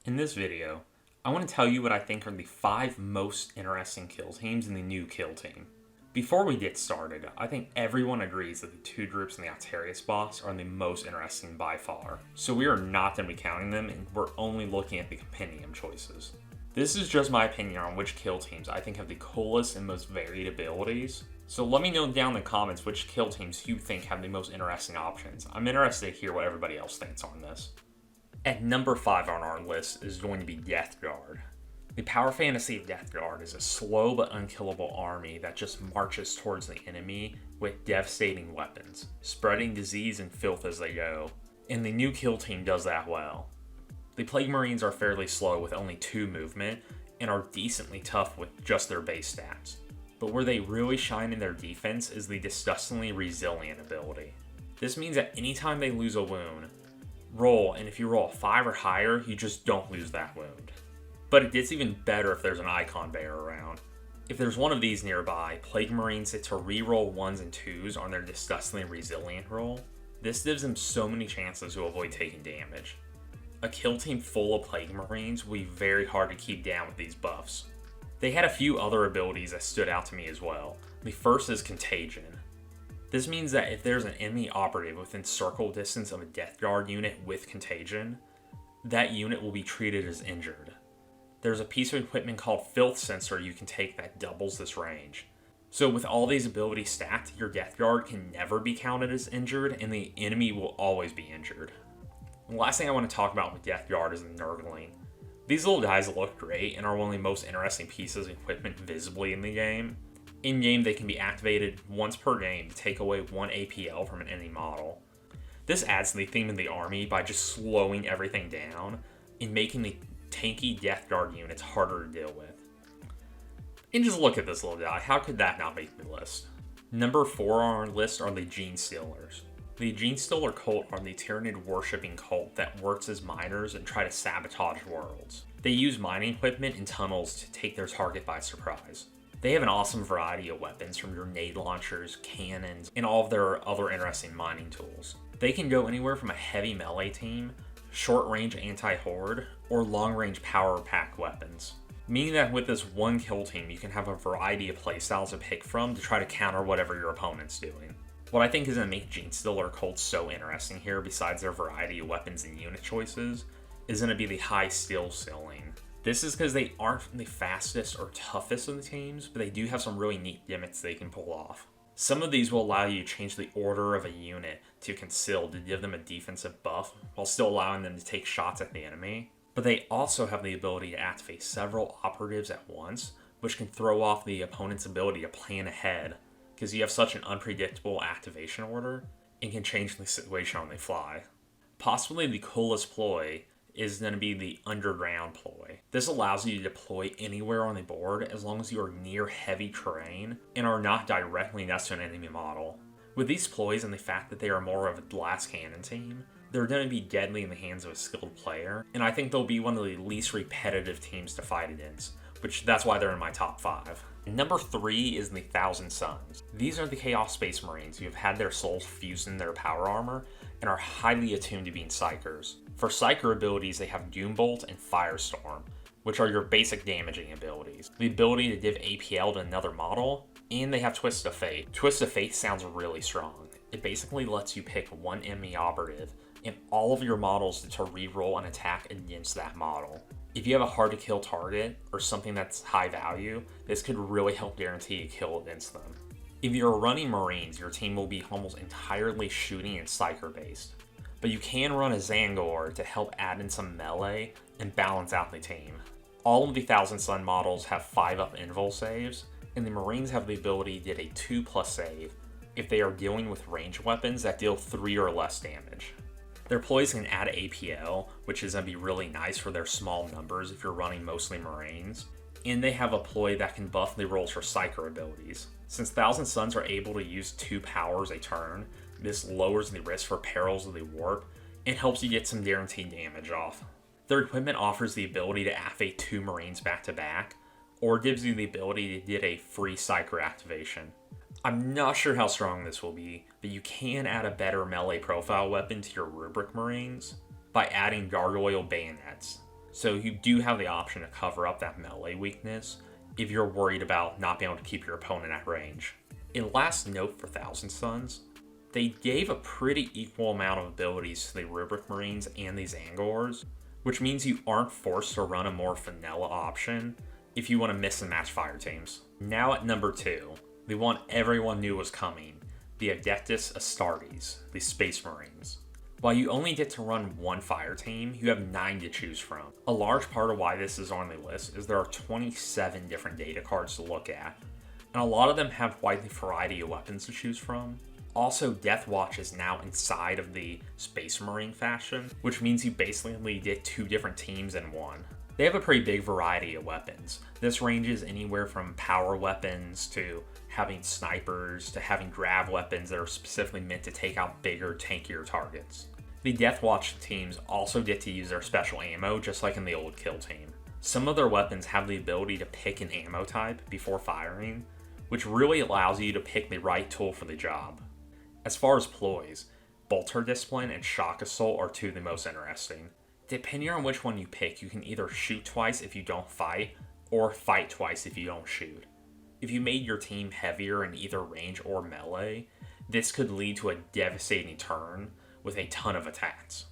In this video, I want to tell you what I think are the 5 most interesting kill teams in the new kill team. Before we get started, I think everyone agrees that the 2 groups in the Altarius boss are the most interesting by far, so we are not going to be counting them and we're only looking at the compendium choices. This is just my opinion on which kill teams I think have the coolest and most varied abilities, so let me know down in the comments which kill teams you think have the most interesting options. I'm interested to hear what everybody else thinks on this. At number 5 on our list is going to be Death Guard. The power fantasy of Death Guard is a slow but unkillable army that just marches towards the enemy with devastating weapons, spreading disease and filth as they go, and the new kill team does that well. The Plague Marines are fairly slow with only 2 movement and are decently tough with just their base stats, but where they really shine in their defense is the disgustingly resilient ability. This means that anytime they lose a wound, roll, and if you roll a 5 or higher, you just don't lose that wound. But it gets even better if there's an icon bearer around. If there's one of these nearby, Plague Marines get to reroll 1s and 2s on their disgustingly resilient roll. This gives them so many chances to avoid taking damage. A kill team full of Plague Marines will be very hard to keep down with these buffs. They had a few other abilities that stood out to me as well. The first is Contagion. This means that if there's an enemy operative within circle distance of a Death Guard unit with Contagion, that unit will be treated as injured. There's a piece of equipment called Filth Sensor you can take that doubles this range. So with all these abilities stacked, your Death Guard can never be counted as injured, and the enemy will always be injured. The last thing I want to talk about with Death Guard is the Nurgling. These little guys look great and are one of the most interesting pieces of equipment visibly in the game. In-game, they can be activated once per game to take away 1 APL from an enemy model. This adds to the theme of the army by just slowing everything down and making the tanky Death Guard units harder to deal with. And just look at this little guy, how could that not make the list? Number 4 on our list are the Jeanseals. The Jeansealer cult are the Tyranid worshipping cult that works as miners and try to sabotage worlds. They use mining equipment and tunnels to take their target by surprise. They have an awesome variety of weapons from grenade launchers, cannons, and all of their other interesting mining tools. They can go anywhere from a heavy melee team, short-range anti-horde, or long-range power pack weapons. Meaning that with this one kill team, you can have a variety of playstyles to pick from to try to counter whatever your opponent's doing. What I think is going to make Jeansealer cults so interesting here, besides their variety of weapons and unit choices, is going to be the high skill ceiling. This is because they aren't the fastest or toughest of the teams, but they do have some really neat gimmicks they can pull off. Some of these will allow you to change the order of a unit to conceal to give them a defensive buff, while still allowing them to take shots at the enemy. But they also have the ability to activate several operatives at once, which can throw off the opponent's ability to plan ahead, because you have such an unpredictable activation order, and can change the situation on the fly. Possibly the coolest ploy is going to be the underground ploy. This allows you to deploy anywhere on the board as long as you are near heavy terrain and are not directly next to an enemy model. With these ploys and the fact that they are more of a glass cannon team, they're going to be deadly in the hands of a skilled player, and I think they'll be one of the least repetitive teams to fight against, which that's why they're in my top 5. Number 3 is the Thousand Suns. These are the Chaos Space Marines who have had their souls fused in their power armor and are highly attuned to being Psychers. For Psyker abilities, they have Doombolt and Firestorm, which are your basic damaging abilities. The ability to give APL to another model, and they have Twist of Fate. Twist of Fate sounds really strong. It basically lets you pick one enemy operative and all of your models to reroll an attack against that model. If you have a hard to kill target or something that's high value, this could really help guarantee a kill against them. If you're running Marines, your team will be almost entirely shooting and Psyker based, but you can run a Zangor to help add in some melee and balance out the team. All of the Thousand Sun models have 5-up invul saves, and the Marines have the ability to get a 2+ save if they are dealing with ranged weapons that deal 3 or less damage. Their ploys can add APL, which is going to be really nice for their small numbers if you're running mostly Marines. And they have a ploy that can buff the rolls for Psyker abilities. Since Thousand Suns are able to use 2 powers a turn, this lowers the risk for perils of the warp and helps you get some guaranteed damage off. Their equipment offers the ability to activate 2 Marines back to back, or gives you the ability to get a free Psyker activation. I'm not sure how strong this will be, but you can add a better melee profile weapon to your Rubric Marines by adding Gargoyle Bayonets. so you do have the option to cover up that melee weakness if you're worried about not being able to keep your opponent at range. A last note for Thousand Sons, they gave a pretty equal amount of abilities to the Rubric Marines and these Angors, which means you aren't forced to run a more vanilla option if you want to mix and match fire teams. Now at number 2, the one everyone knew was coming, the Adeptus Astartes, the Space Marines. While you only get to run one fire team, you have 9 to choose from. A large part of why this is on the list is there are 27 different data cards to look at, and a lot of them have quite a variety of weapons to choose from. Also, Death Watch is now inside of the Space Marine faction, which means you basically get 2 different teams in one. They have a pretty big variety of weapons. This ranges anywhere from power weapons to having snipers to having grav weapons that are specifically meant to take out bigger, tankier targets. The Death Watch teams also get to use their special ammo just like in the old kill team. Some of their weapons have the ability to pick an ammo type before firing, which really allows you to pick the right tool for the job. As far as ploys, Bolter Discipline and Shock Assault are 2 of the most interesting. Depending on which one you pick, you can either shoot twice if you don't fight, or fight twice if you don't shoot. If you made your team heavier in either range or melee, this could lead to a devastating turn with a ton of attacks.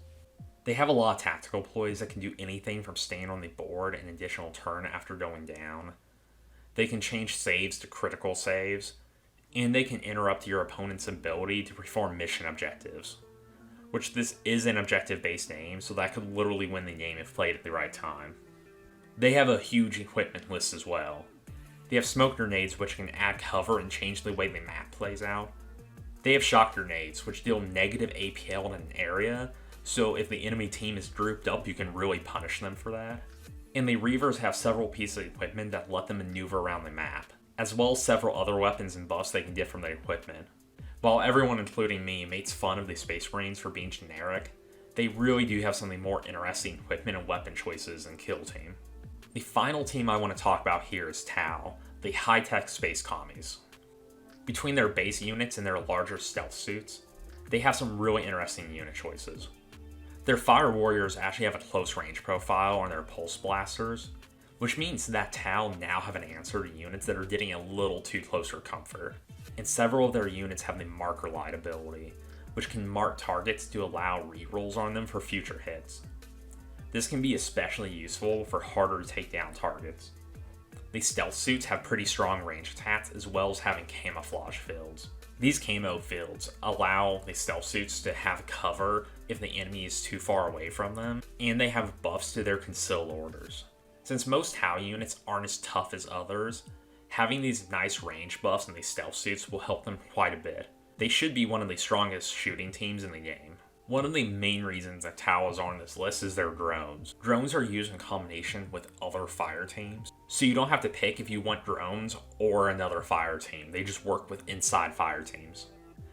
They have a lot of tactical ploys that can do anything from staying on the board an additional turn after going down. They can change saves to critical saves, and they can interrupt your opponent's ability to perform mission objectives, which this is an objective-based aim, so that could literally win the game if played at the right time. They have a huge equipment list as well. They have smoke grenades, which can add cover and change the way the map plays out. They have shock grenades, which deal negative APL in an area, so if the enemy team is grouped up, you can really punish them for that. And the Reavers have several pieces of equipment that let them maneuver around the map, as well as several other weapons and buffs they can get from their equipment. While everyone, including me, makes fun of the Space Marines for being generic, they really do have some of the more interesting equipment and weapon choices than Kill Team. The final team I want to talk about here is Tau, the high-tech space commies. Between their base units and their larger stealth suits, they have some really interesting unit choices. Their Fire Warriors actually have a close range profile on their Pulse Blasters, which means that Tau now have an answer to units that are getting a little too close for comfort. And several of their units have the Marker Light ability, which can mark targets to allow rerolls on them for future hits. This can be especially useful for harder to take down targets. The stealth suits have pretty strong range attacks as well as having camouflage fields. These camo fields allow the stealth suits to have cover if the enemy is too far away from them, and they have buffs to their conceal orders. Since most Tau units aren't as tough as others, having these nice range buffs in these stealth suits will help them quite a bit. They should be one of the strongest shooting teams in the game. One of the main reasons that Tau is on this list is their drones. Drones are used in combination with other fire teams, so you don't have to pick if you want drones or another fire team. They just work with inside fire teams.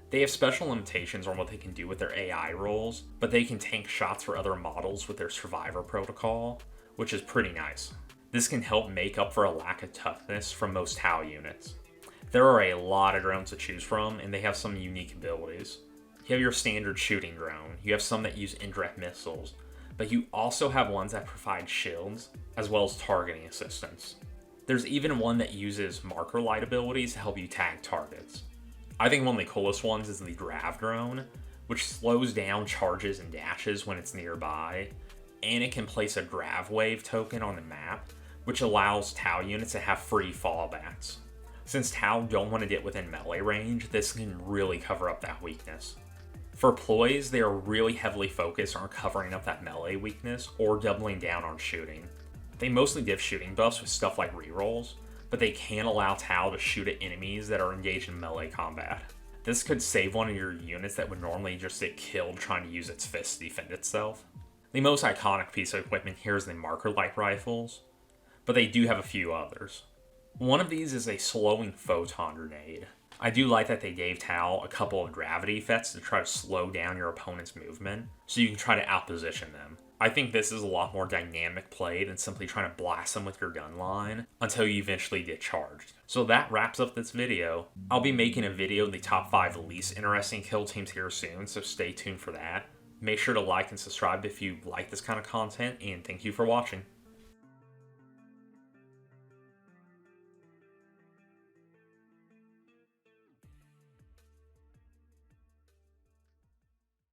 They have special limitations on what they can do with their AI rolls, but they can tank shots for other models with their survivor protocol, which is pretty nice. This can help make up for a lack of toughness from most Tau units. There are a lot of drones to choose from, and they have some unique abilities. You have your standard shooting drone, you have some that use indirect missiles, but you also have ones that provide shields, as well as targeting assistance. There's even one that uses marker light abilities to help you tag targets. I think one of the coolest ones is the Grav drone, which slows down charges and dashes when it's nearby, and it can place a Grav wave token on the map, which allows Tau units to have free fallbacks. Since Tau don't want to get within melee range, this can really cover up that weakness. For ploys, they are really heavily focused on covering up that melee weakness or doubling down on shooting. They mostly give shooting buffs with stuff like rerolls, but they can allow Tau to shoot at enemies that are engaged in melee combat. This could save one of your units that would normally just get killed trying to use its fists to defend itself. The most iconic piece of equipment here is the marker light rifles, but they do have a few others. One of these is a slowing photon grenade. I do like that they gave Tau a couple of gravity effects to try to slow down your opponent's movement, so you can try to outposition them. I think this is a lot more dynamic play than simply trying to blast them with your gun line until you eventually get charged. So that wraps up this video. I'll be making a video of the top 5 least interesting kill teams here soon, so stay tuned for that. Make sure to like and subscribe if you like this kind of content, and thank you for watching.